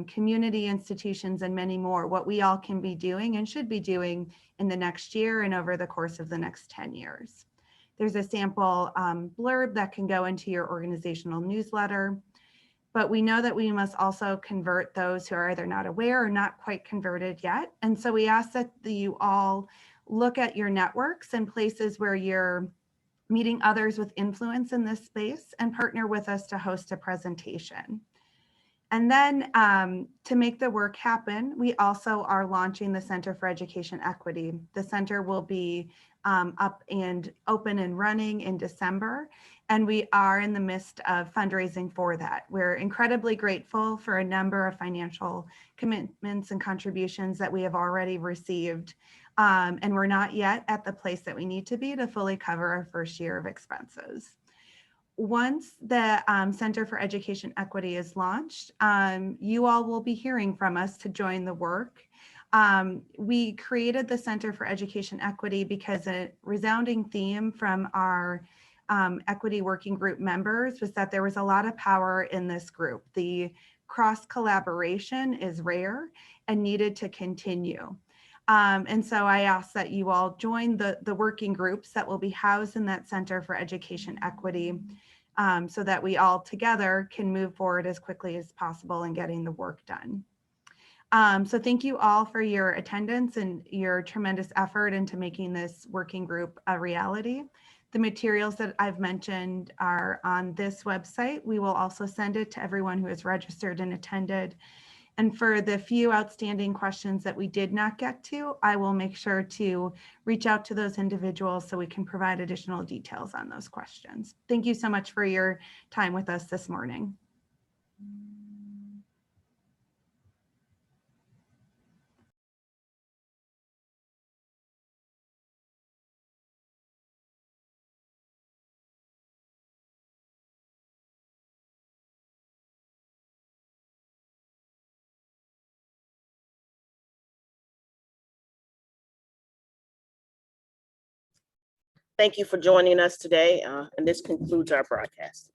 community institutions, and many more, what we all can be doing and should be doing in the next year and over the course of the next 10 years. There's a sample blurb that can go into your organizational newsletter, but we know that we must also convert those who are either not aware or not quite converted yet. And so we ask that you all look at your networks and places where you're meeting others with influence in this space and partner with us to host a presentation. And then to make the work happen, we also are launching the Center for Education Equity. The center will be up and open and running in December, and we are in the midst of fundraising for that. We're incredibly grateful for a number of financial commitments and contributions that we have already received, and we're not yet at the place that we need to be to fully cover our first year of expenses. Once the Center for Education Equity is launched, you all will be hearing from us to join the work. We created the Center for Education Equity because a resounding theme from our equity working group members was that there was a lot of power in this group. The cross collaboration is rare and needed to continue. And so I ask that you all join the working groups that will be housed in that Center for Education Equity, so that we all together can move forward as quickly as possible in getting the work done. So thank you all for your attendance and your tremendous effort into making this working group a reality. The materials that I've mentioned are on this website. We will also send it to everyone who has registered and attended. And for the few outstanding questions that we did not get to, I will make sure to reach out to those individuals so we can provide additional details on those questions. Thank you so much for your time with us this morning. Thank you for joining us today, and this concludes our broadcast.